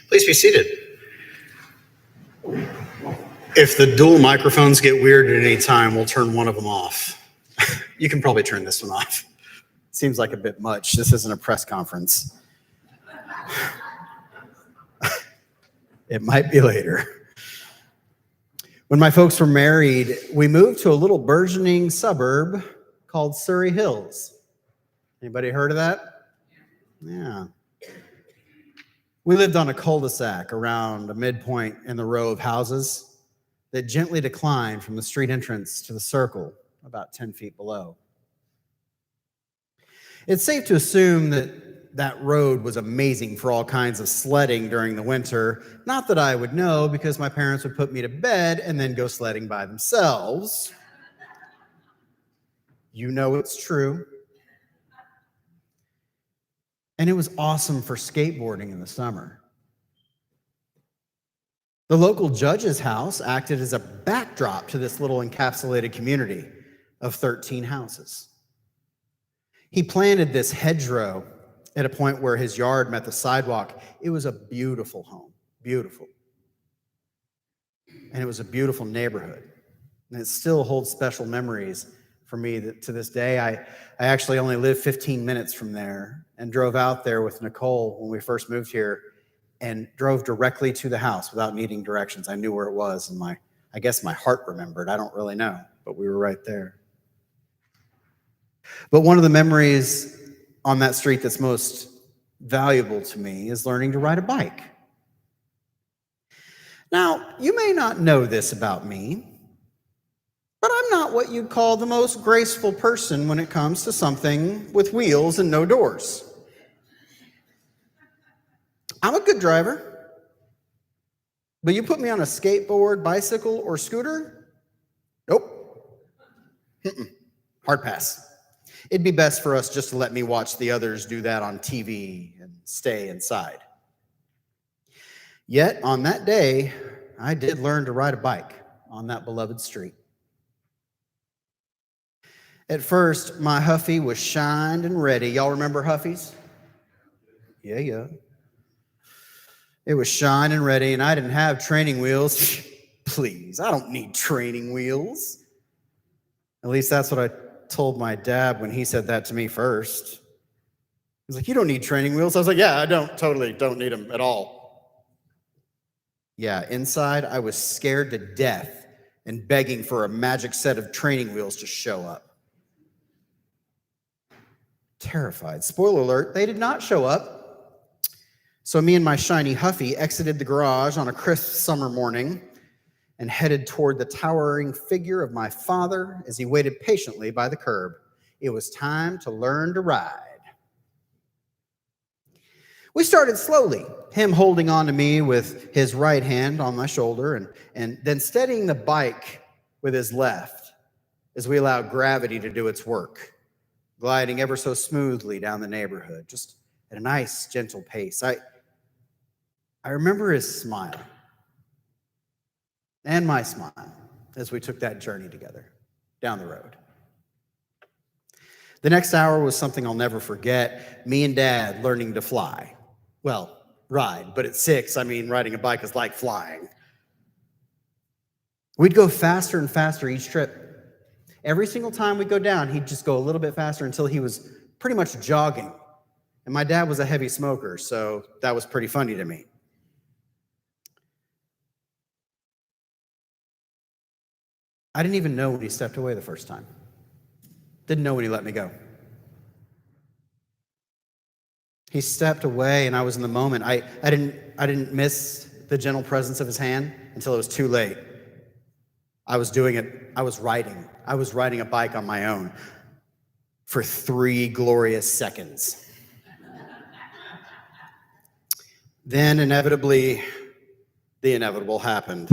Please be seated. If the dual microphones get weird at any time, we'll turn one of them off. You can probably turn this one off. Seems like a bit much. This isn't a press conference. It might be later. When my folks were married, we moved to a little burgeoning suburb called Surrey Hills. Anybody heard of that? Yeah. We lived on a cul-de-sac around a midpoint in the row of houses that gently declined from the street entrance to the circle about 10 feet below. It's safe to assume that road was amazing for all kinds of sledding during the winter. Not that I would know, because my parents would put me to bed and then go sledding by themselves. You know it's true. And it was awesome for skateboarding in the summer. The local judge's house acted as a backdrop to this little encapsulated community of 13 houses. He planted this hedgerow at a point where his yard met the sidewalk. It was a beautiful home, beautiful. And it was a beautiful neighborhood. And it still holds special memories for me to this day. I actually only lived 15 minutes from there and drove out there with Nicole when we first moved here and drove directly to the house without needing directions. I knew where it was, and I guess my heart remembered. I don't really know, but we were right there. But one of the memories on that street that's most valuable to me is learning to ride a bike. Now, you may not know this about me, but I'm not what you'd call the most graceful person when it comes to something with wheels and no doors. I'm a good driver, but you put me on a skateboard, bicycle, or scooter? Nope. Hard pass. It'd be best for us just to let me watch the others do that on TV and stay inside. Yet, on that day, I did learn to ride a bike on that beloved street. At first, my Huffy was shined and ready. Y'all remember Huffies? Yeah. It was shined and ready, and I didn't have training wheels. Please, I don't need training wheels. At least that's what I told my dad when he said that to me first. He's like, you don't need training wheels. I was like, yeah, I totally don't need them at all. Yeah, inside I was scared to death and begging for a magic set of training wheels to show up. Terrified. Spoiler alert, they did not show up. So me and my shiny Huffy exited the garage on a crisp summer morning and headed toward the towering figure of my father as he waited patiently by the curb. It was time to learn to ride. We started slowly, him holding on to me with his right hand on my shoulder and then steadying the bike with his left as we allowed gravity to do its work, gliding ever so smoothly down the neighborhood, just at a nice, gentle pace. I remember his smile. And my smile as we took that journey together down the road. The next hour was something I'll never forget. Me and Dad learning to fly. Well, ride, but at 6, riding a bike is like flying. We'd go faster and faster each trip. Every single time we'd go down, he'd just go a little bit faster until he was pretty much jogging. And my dad was a heavy smoker, so that was pretty funny to me. I didn't even know when he stepped away the first time. Didn't know when he let me go. He stepped away and I was in the moment. I didn't miss the gentle presence of his hand until it was too late. I was doing it. I was riding a bike on my own for 3 glorious seconds. Then inevitably, the inevitable happened.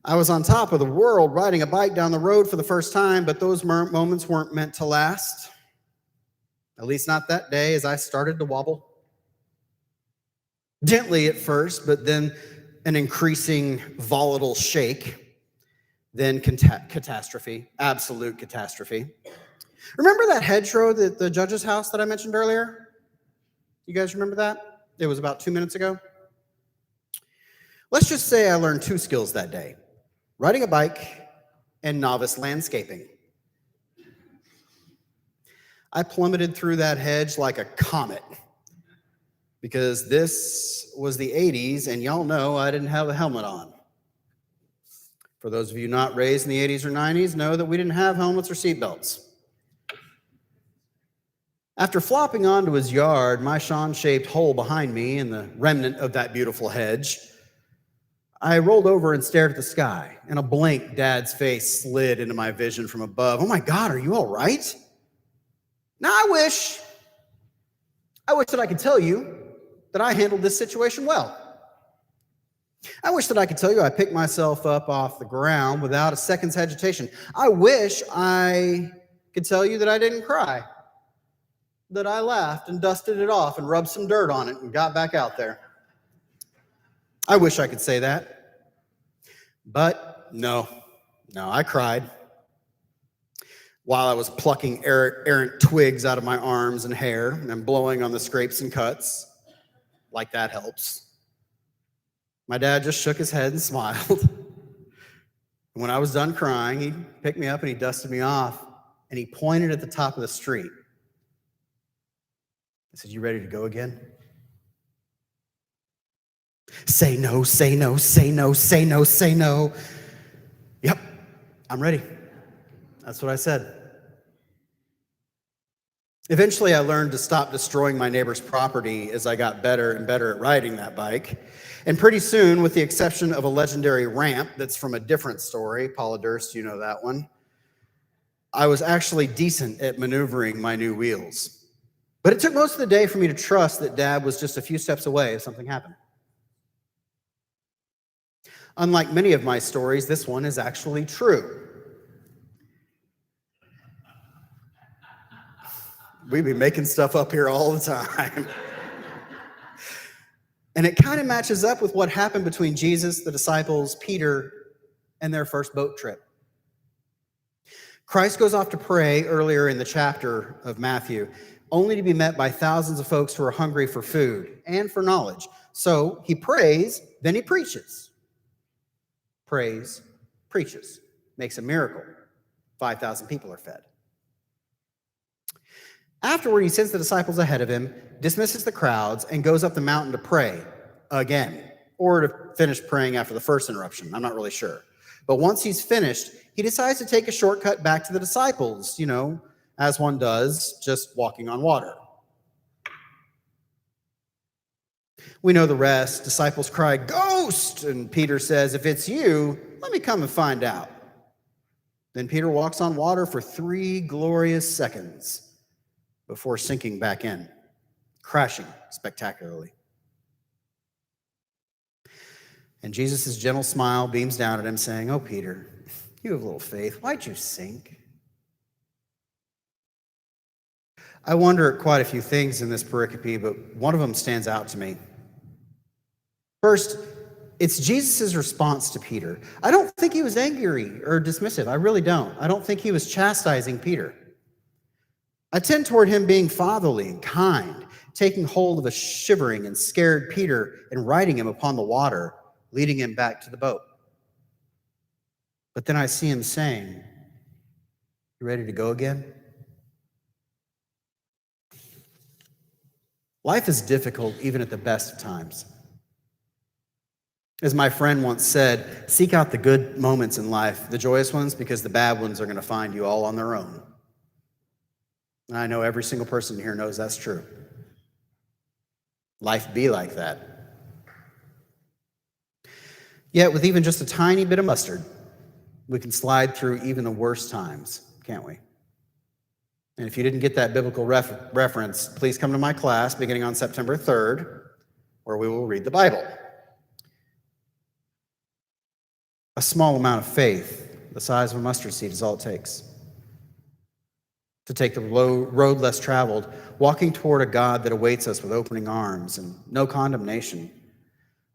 I was on top of the world riding a bike down the road for the first time, but those moments weren't meant to last. At least not that day, as I started to wobble. Gently at first, but then an increasing volatile shake. Then catastrophe, absolute catastrophe. Remember that hedgerow at the judge's house that I mentioned earlier? You guys remember that? It was about 2 minutes ago. Let's just say I learned 2 skills that day: riding a bike and novice landscaping. I plummeted through that hedge like a comet because this was the 80s, and y'all know I didn't have a helmet on. For those of you not raised in the 80s or 90s, know that we didn't have helmets or seatbelts. After flopping onto his yard, my Sean-shaped hole behind me and the remnant of that beautiful hedge, I rolled over and stared at the sky. In a blink, Dad's face slid into my vision from above. "Oh my God, are you all right?" Now, I wish that I could tell you that I handled this situation well. I wish that I could tell you I picked myself up off the ground without a second's hesitation. I wish I could tell you that I didn't cry, that I laughed and dusted it off and rubbed some dirt on it and got back out there. I wish I could say that. But no, I cried while I was plucking errant twigs out of my arms and hair and blowing on the scrapes and cuts. Like that helps. My dad just shook his head and smiled. And when I was done crying, he picked me up and he dusted me off and he pointed at the top of the street. I said, "You ready to go again?" Say no, say no, say no, say no, say no. Yep, I'm ready. That's what I said. Eventually, I learned to stop destroying my neighbor's property as I got better and better at riding that bike. And pretty soon, with the exception of a legendary ramp that's from a different story, Paula Durst, you know that one, I was actually decent at maneuvering my new wheels. But it took most of the day for me to trust that Dad was just a few steps away if something happened. Unlike many of my stories, this one is actually true. We be making stuff up here all the time. And it kind of matches up with what happened between Jesus, the disciples, Peter, and their first boat trip. Christ goes off to pray earlier in the chapter of Matthew, only to be met by thousands of folks who are hungry for food and for knowledge. So he prays, then he preaches. Prays, preaches, makes a miracle. 5,000 people are fed. Afterward, he sends the disciples ahead of him, dismisses the crowds, and goes up the mountain to pray again, or to finish praying after the first interruption. I'm not really sure. But once he's finished, he decides to take a shortcut back to the disciples, as one does, just walking on water. We know the rest. Disciples cry, "Ghost!" And Peter says, "If it's you, let me come and find out." Then Peter walks on water for 3 glorious seconds before sinking back in, crashing spectacularly. And Jesus' gentle smile beams down at him, saying, "Oh, Peter, you have little faith. Why'd you sink?" I wonder at quite a few things in this pericope, but one of them stands out to me. First, it's Jesus' response to Peter. I don't think he was angry or dismissive. I really don't. I don't think he was chastising Peter. I tend toward him being fatherly and kind, taking hold of a shivering and scared Peter and riding him upon the water, leading him back to the boat. But then I see him saying, "You ready to go again?" Life is difficult even at the best of times. As my friend once said, seek out the good moments in life, the joyous ones, because the bad ones are going to find you all on their own. And I know every single person here knows that's true. Life be like that. Yet with even just a tiny bit of mustard, we can slide through even the worst times, can't we? And if you didn't get that biblical reference, please come to my class beginning on September 3rd, where we will read the Bible. A small amount of faith, the size of a mustard seed, is all it takes to take the road less traveled, walking toward a God that awaits us with opening arms and no condemnation.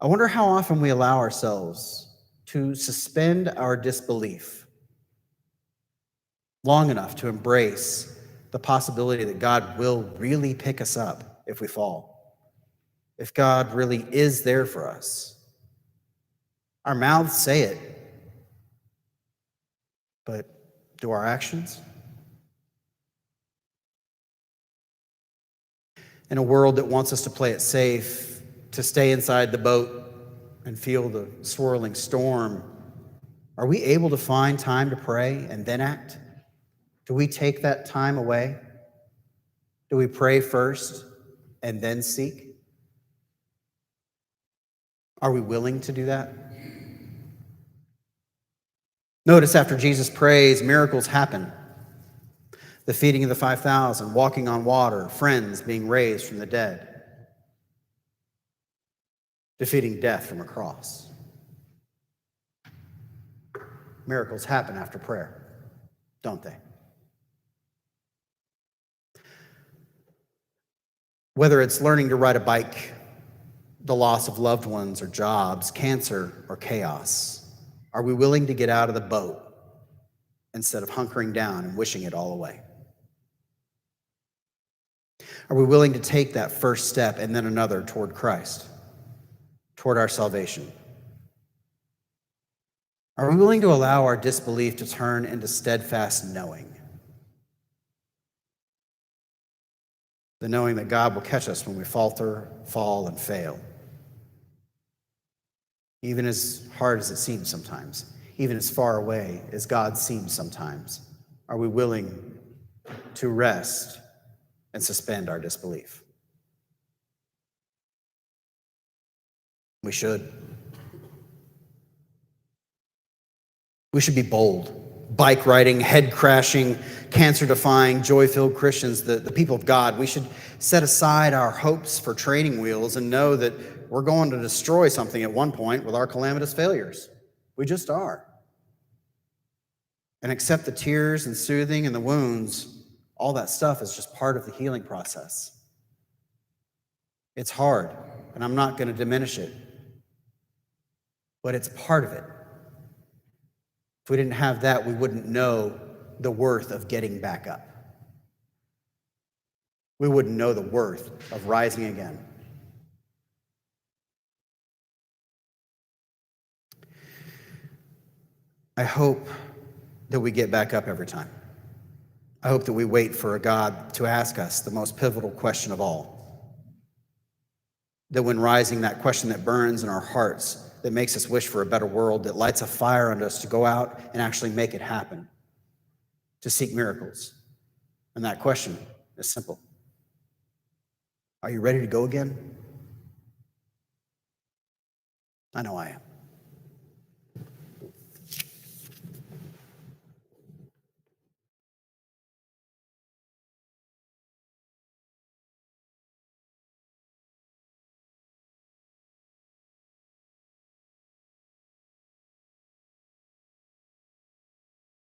I wonder how often we allow ourselves to suspend our disbelief long enough to embrace the possibility that God will really pick us up if we fall, if God really is there for us. Our mouths say it, but do our actions? In a world that wants us to play it safe, to stay inside the boat and feel the swirling storm, are we able to find time to pray and then act? Do we take that time away? Do we pray first and then seek? Are we willing to do that? Notice after Jesus prays, miracles happen. The feeding of the 5,000, walking on water, friends being raised from the dead, defeating death from a cross. Miracles happen after prayer, don't they? Whether it's learning to ride a bike, the loss of loved ones or jobs, cancer or chaos, are we willing to get out of the boat instead of hunkering down and wishing it all away? Are we willing to take that first step and then another toward Christ, toward our salvation? Are we willing to allow our disbelief to turn into steadfast knowing? The knowing that God will catch us when we falter, fall, and fail. Even as hard as it seems sometimes, even as far away as God seems sometimes, are we willing to rest and suspend our disbelief? We should. We should be bold, bike riding, head crashing, cancer defying, joy filled Christians, the people of God. We should set aside our hopes for training wheels and know that we're going to destroy something at one point with our calamitous failures. We just are. And accept the tears and soothing and the wounds. All that stuff is just part of the healing process. It's hard, and I'm not going to diminish it, but it's part of it. If we didn't have that, we wouldn't know the worth of getting back up. We wouldn't know the worth of rising again. I hope that we get back up every time. I hope that we wait for a God to ask us the most pivotal question of all. That when rising, that question that burns in our hearts, that makes us wish for a better world, that lights a fire under us to go out and actually make it happen, to seek miracles. And that question is simple. Are you ready to go again? I know I am.